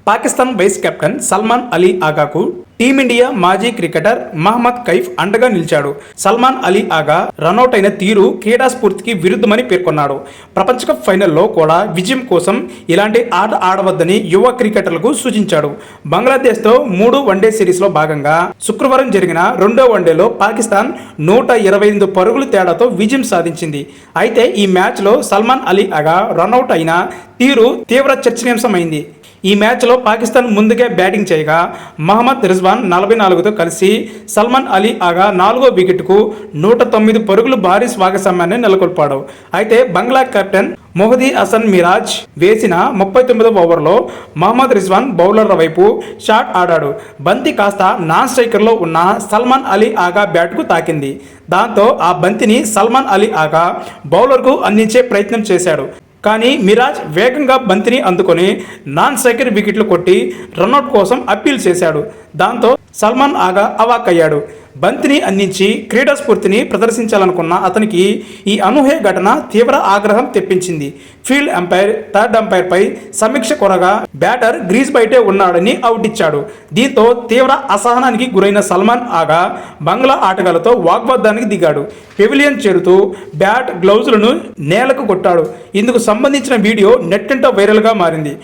Pakistan vice captain Salman Ali ఆగాకు team India మాజీ cricketer Mohammed Kaif అండగా నిలిచాడు. సల్మాన్ అలీ ఆగా రనౌట్ అయిన తీరు క్రీడా స్ఫూర్తికి విరుద్ధమని పేర్కొన్నాడు. ప్రపంచ కప్ ఫైనల్లో కూడా విజయం కోసం ఇలాంటి ఆట ఆడవద్దని యువ క్రికెటర్లకు సూచించాడు. బంగ్లాదేశ్తో 3 వన్డే సిరీస్లో భాగంగా శుక్రవారం జరిగిన 2వ వన్డేలో పాకిస్తాన్ 128 పరుగుల తేడాతో విజయం సాధించింది. అయితే ఈ మ్యాచ్లో సల్మాన్ అలీ ఆగా రనౌట్ అయిన తీరు తీవ్ర చర్చనీయాంశమైంది. ఈ మ్యాచ్లో పాకిస్తాన్ ముందుగా బ్యాటింగ్ చేయగా మహమ్మద్ రిజ్వాన్ 44తో కలిసి సల్మాన్ అలీ ఆగా 4వ వికెట్కు 109 పరుగులు భారీ స్వాగతమ్యాన్ని నెలకొల్పాడు. అయితే బంగ్లా కెప్టెన్ మొహదీ హసన్ మిరాజ్ వేసిన 39వ ఓవర్లో మహమ్మద్ రిజ్వాన్ బౌలర్ల వైపు షాట్ ఆడాడు. బంతి కాస్త నాన్ స్ట్రైకర్లో ఉన్న సల్మాన్ అలీ ఆగా బ్యాట్కు తాకింది. దాంతో ఆ బంతిని సల్మాన్ అలీ ఆగా బౌలర్కు అందించే ప్రయత్నం చేశాడు. కానీ మిరాజ్ వేగంగా బంతిని అందుకొని నాన్ స్ట్రైకర్ వికెట్లు కొట్టి రన్అట్ కోసం అప్పీల్ చేశాడు. దాంతో సల్మాన్ ఆగా అవాక్కయ్యాడు. బంతిని అందించి క్రీడా స్ఫూర్తిని ప్రదర్శించాలనుకున్న అతనికి ఈ అనూహ్య ఘటన తీవ్ర ఆగ్రహం తెప్పించింది. ఫీల్డ్ అంపైర్ థర్డ్ అంపైర్పై సమీక్ష కొరగా బ్యాటర్ గ్రీజ్ బయటే ఉన్నాడని అవుట్ ఇచ్చాడు. దీంతో తీవ్ర అసహనానికి గురైన సల్మాన్ ఆగా బంగ్లా ఆటగాళ్లతో వాగ్వాదానికి దిగాడు. పెవిలియన్ చేరుతూ బ్యాట్ గ్లౌజులను నేలకు కొట్టాడు. ఇందుకు సంబంధించిన వీడియో నెట్టింట వైరల్గా మారింది.